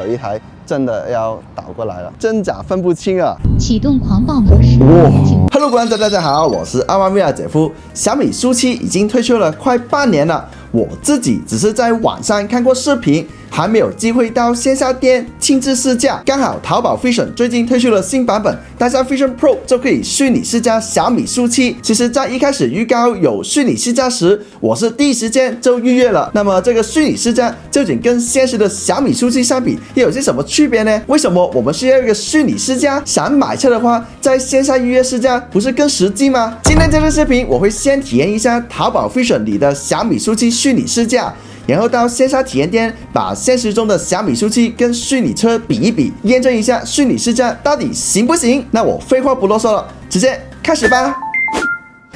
有一台真的要倒过来了，真假分不清啊！启动狂暴模式。Hello， 观众大家好，我是阿妈咪亚姐夫。小米书7已经推出了快半年了，我自己只是在网上看过视频，还没有机会到线下店亲自试驾。刚好淘宝 Vision 最近推出了新版本，带上 Vision Pro 就可以虚拟试驾小米书7。其实，在一开始预告有虚拟试驾时，我是第一时间就预约了。那么，这个虚拟试驾究竟跟现实的小米书7相比，又有些什么区别呢？为什么我们需要一个虚拟试驾？想买车的话，在线下预约试驾不是更实际吗？今天这个视频我会先体验一下淘宝 Vision 里的小米书7虚拟试驾。然后到线下体验店，把现实中的小米书7跟虚拟车比一比，验证一下虚拟试驾到底行不行。那我废话不啰嗦了，直接开始吧。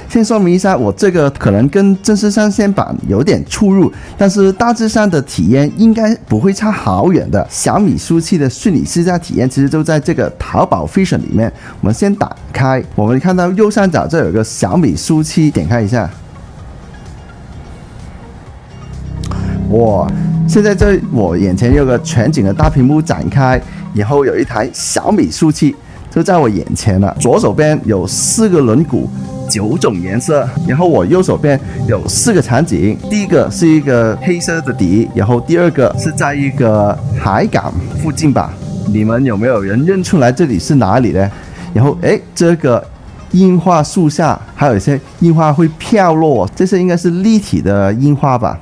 先说明一下，我这个可能跟正式上线版有点出入，但是大致上的体验应该不会差好远的。小米书7的虚拟试驾体验其实就在这个淘宝 Vision 里面。我们先打开，我们看到右上角这有个小米书7，点开一下。哇，现在在我眼前有个全景的大屏幕展开，然后有一台小米书7就在我眼前了。左手边有4个轮毂，9种颜色，然后我右手边有4个场景。第一个是一个黑色的底，然后第二个是在一个海港附近吧。你们有没有人认出来这里是哪里呢？然后这个樱花树下还有一些樱花会飘落，这些应该是立体的樱花吧。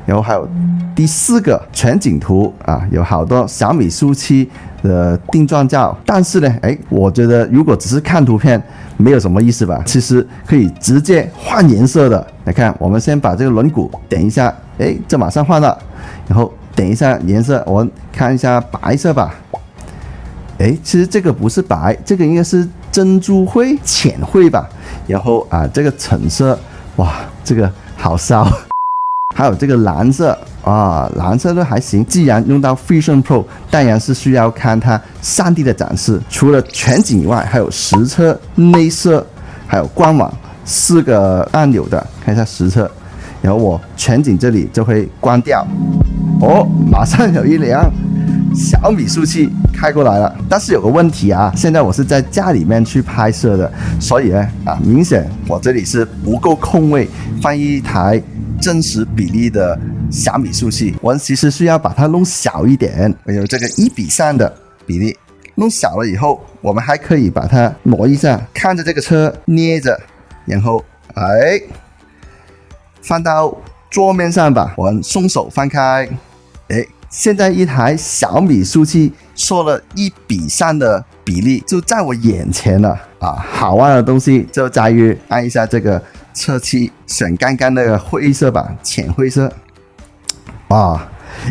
然后还有第4个全景图啊，有好多小米书7的定妆照。但是呢，我觉得如果只是看图片，没有什么意思吧。其实可以直接换颜色的。来看，我们先把这个轮毂点一下，这马上换了。然后点一下颜色，我们看一下白色吧。其实这个不是白，这个应该是珍珠灰、浅灰吧。然后这个橙色，哇，这个好骚。还有这个蓝色啊，蓝色都还行。既然用到 Vision Pro， 当然是需要看它3D 的展示。除了全景以外，还有实车、内设，还有官网4个按钮的。看一下实车，然后我全景这里就会关掉。马上有一辆小米书7开过来了。但是有个问题啊，现在我是在家里面去拍摄的，所以呢明显我这里是不够空位放一台真实比例的小米书7。我其实需要把它弄小一点，我有这个1:3的比例。弄小了以后，我们还可以把它挪一下，看着这个车捏着，然后放到桌面上吧。我们松手放开，现在一台小米书7做了1:3的比例，就在我眼前了啊！好玩的东西就在于按一下这个侧漆，选刚刚那个灰色吧，浅灰色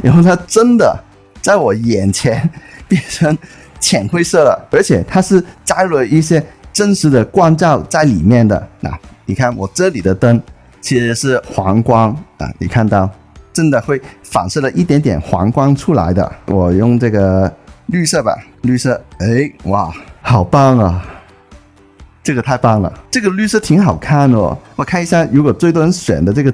然后它真的在我眼前变成浅灰色了，而且它是加入了一些真实的光照在里面的。你看我这里的灯其实是黄光你看到真的会反射了一点点黄光出来的。我用这个绿色吧，绿色，哇，好棒啊！这个太棒了，这个绿色挺好看哦。我看一下，如果最多人选的这个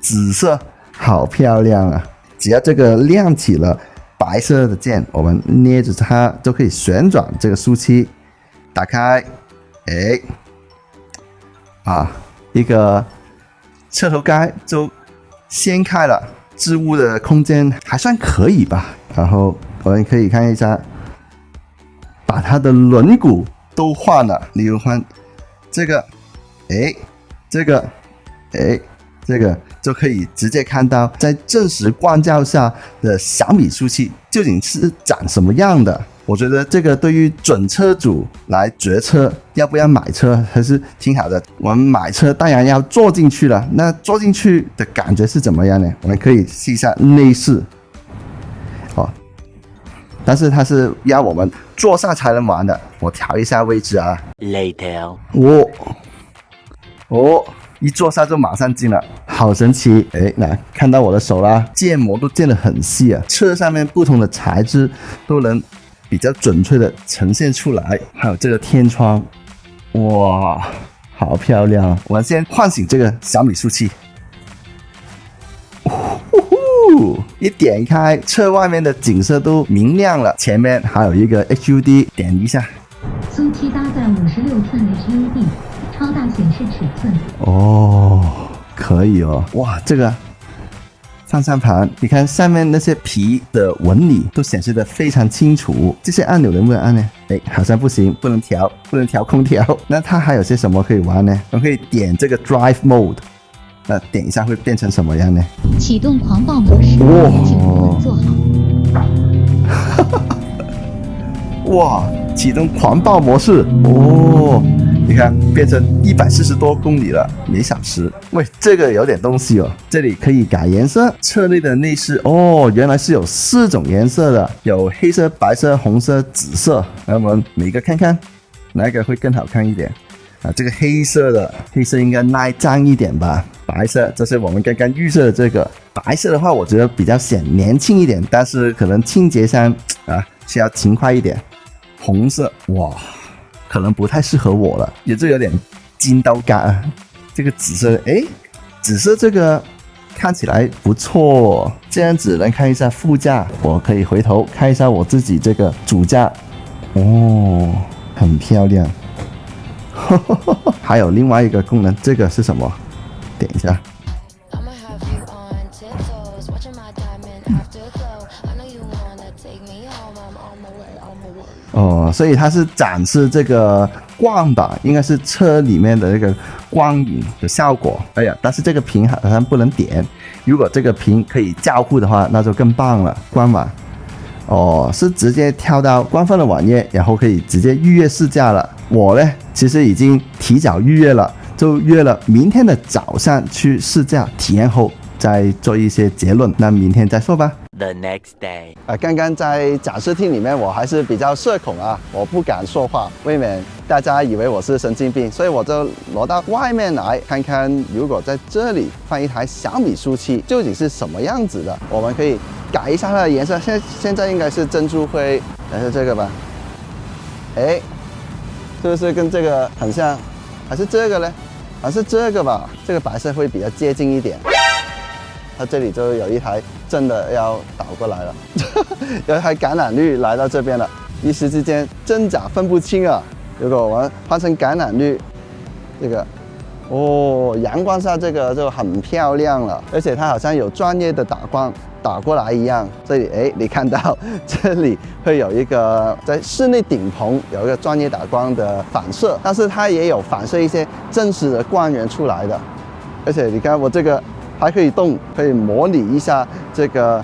紫色，好漂亮啊！只要这个亮起了白色的键，我们捏着它就可以旋转这个书7，打开，一个车头盖就掀开了，置物的空间还算可以吧。然后我们可以看一下，把它的轮毂都换了，例如换这个，这个，这个就可以直接看到在正时光照下的小米书7究竟是长什么样的。我觉得这个对于准车主来决策要不要买车还是挺好的。我们买车当然要坐进去了，那坐进去的感觉是怎么样呢？我们可以试一下内饰但是它是要我们坐上才能玩的。我调一下位置啊 Later， 一坐上就马上进了，好神奇！看到我的手啦，建模都建得很细啊，车上面不同的材质都能比较准确的呈现出来。还有这个天窗，哇，好漂亮！我们先唤醒这个小米书7。一点开，车外面的景色都明亮了，前面还有一个 HUD， 点一下。苏7搭载56寸 HUD， 超大显示尺寸。哦，可以哦，哇，这个方向盘，你看上面那些皮的纹理都显示得非常清楚。这些按钮能不能按呢？哎，好像不行，不能调空调。那它还有些什么可以玩呢？我们可以点这个 Drive Mode， 那点一下会变成什么样呢？启动狂暴模式，请稳稳坐好。哇，启动狂暴模式哦。你看，变成140多公里了每小时。喂，这个有点东西哦。这里可以改颜色，车内的内饰哦，原来是有4种颜色的，有黑色、白色、红色、紫色。那我们每个看看，哪一个会更好看一点啊？这个黑色应该耐脏一点吧。白色，这是我们刚刚预设的这个。白色的话，我觉得比较显年轻一点，但是可能清洁上需要勤快一点。红色，哇，可能不太适合我了，也就有点筋道感啊。这个紫色，诶，紫色这个看起来不错，这样子来看一下副驾，我可以回头看一下我自己这个主驾，哦，很漂亮。还有另外一个功能，这个是什么？点一下。哦，所以它是展示这个光吧，应该是车里面的那个光影的效果。哎呀，但是这个屏好像不能点，如果这个屏可以交互的话，那就更棒了。官网，哦，是直接跳到官方的网页，然后可以直接预约试驾了。我呢，其实已经提早预约了，就约了明天的早上去试驾，体验后再做一些结论。那明天再说吧。The next day，刚刚在展示厅里面，我还是比较社恐啊，我不敢说话，未免大家以为我是神经病，所以我就挪到外面来看看，如果在这里放一台小米苏7，究竟是什么样子的？我们可以改一下它的颜色，现在应该是珍珠灰，还是这个吧？哎，是不是跟这个很像？还是这个呢？还是这个吧？这个白色会比较接近一点。它这里就有一台真的要倒过来了，有一台橄榄绿来到这边了，一时之间真假分不清啊。如果我们换成橄榄绿，这个，哦，阳光下这个就很漂亮了，而且它好像有专业的打光打过来一样。这里，哎，你看到这里会有一个在室内顶棚有一个专业打光的反射，但是它也有反射一些真实的光源出来的。而且你看我这个。还可以动，可以模拟一下这个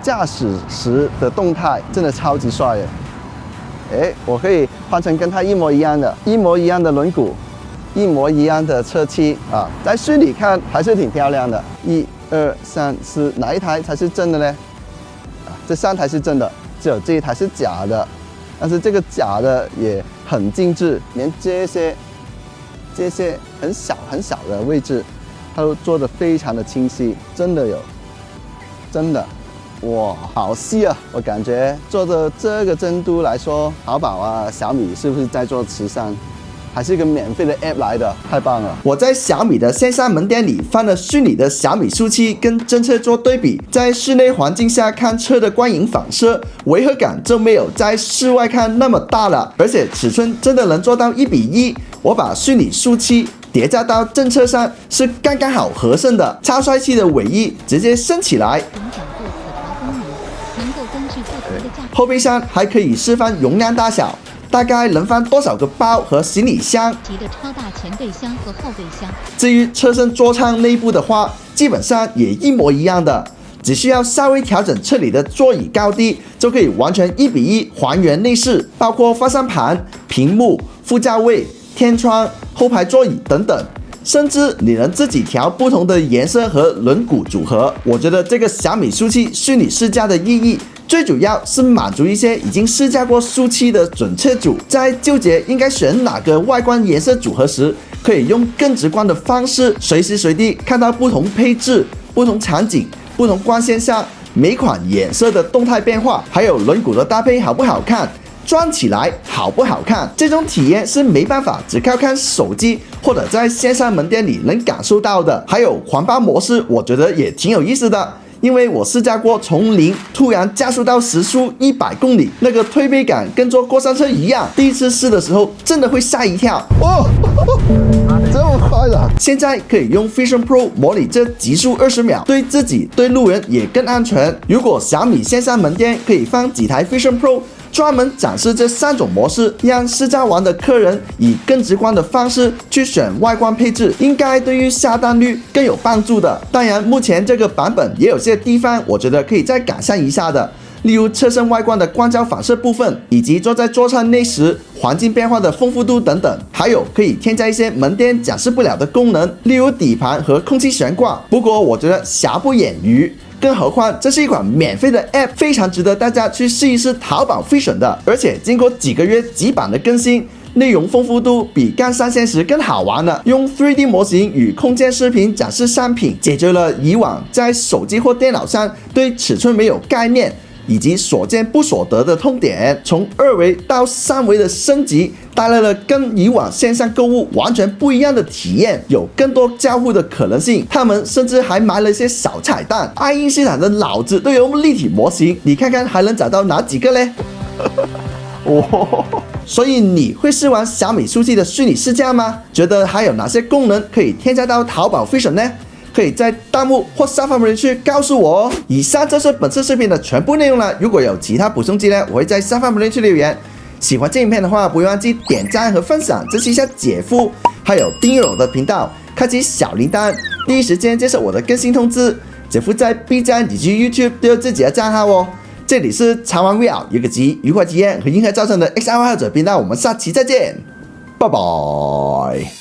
驾驶时的动态，真的超级帅耶！哎，我可以换成跟它一模一样的轮毂，一模一样的车漆啊，在虚拟看还是挺漂亮的。1、2、3、4，哪一台才是真的呢？这3台是真的，只有这一台是假的。但是这个假的也很精致，连这些很小的位置。它都做得非常的清晰，真的，哇，好细啊！我感觉做的这个真度来说，淘宝啊、小米是不是在做慈善？还是一个免费的 app 来的，太棒了！我在小米的线上门店里放了虚拟的小米苏7跟真车做对比，在室内环境下看车的光影反射，违和感就没有在室外看那么大了，而且尺寸真的能做到1:1。我把虚拟苏7叠加到正车上是刚刚好合身的，超帅气的尾翼直接升起来。后备箱还可以释放容量大小，大概能放多少个包和行李箱？级的超大前备箱和后备箱。至于车身座舱内部的话，基本上也一模一样的，只需要稍微调整车里的座椅高低，就可以完全1:1还原内饰，包括方向盘、屏幕、副驾位、天窗、后排座椅等等，甚至你能自己调不同的颜色和轮毂组合。我觉得这个小米苏7虚拟试驾的意义，最主要是满足一些已经试驾过苏7的准车主，在纠结应该选哪个外观颜色组合时，可以用更直观的方式，随时随地看到不同配置、不同场景、不同光线下每款颜色的动态变化，还有轮毂的搭配好不好看，装起来好不好看，这种体验是没办法只靠看手机或者在线上门店里能感受到的。还有狂暴模式，我觉得也挺有意思的。因为我试驾过从0突然加速到时速100公里，那个推背感跟坐过山车一样。第一次试的时候真的会吓一跳。哦，这么快的！现在可以用 Vision Pro 模拟这极速20秒，对自己对路人也更安全。如果小米线上门店可以放几台 Vision Pro，专门展示这3种模式，让试驾完的客人以更直观的方式去选外观配置，应该对于下单率更有帮助的。当然，目前这个版本也有些地方我觉得可以再改善一下的，例如车身外观的光焦反射部分，以及坐在座舱内时环境变化的丰富度等等。还有可以添加一些门店展示不了的功能，例如底盘和空气悬挂。不过我觉得瑕不掩瑜。更何况，这是一款免费的 App， 非常值得大家去试一试淘宝Vision的。而且经过几个月几版的更新，内容丰富度比刚上线时更好玩了。用 3D 模型与空间视频展示商品，解决了以往在手机或电脑上对尺寸没有概念，以及所见不所得的痛点。从2维到3维的升级，带来了跟以往线上购物完全不一样的体验，有更多交互的可能性。他们甚至还埋了一些小彩蛋，爱因斯坦的脑子都有立体模型，你看看还能找到哪几个嘞？所以你会试玩小米书记的虚拟试驾吗？觉得还有哪些功能可以添加到淘宝Vision呢？可以在弹幕或下方留言区告诉我哦。以上就是本次视频的全部内容了。如果有其他补充资料，我会在下方留言区留言。喜欢这影片的话，不要忘记点赞和分享，支持一下姐夫，还有订阅我的频道，开启小铃铛，第一时间接受我的更新通知。姐夫在 B 站以及 YouTube 都有自己的账号哦。这里是长玩 VR， 有个集愉快体验和硬核造成的 XR 爱好者频道，我们下期再见，拜拜。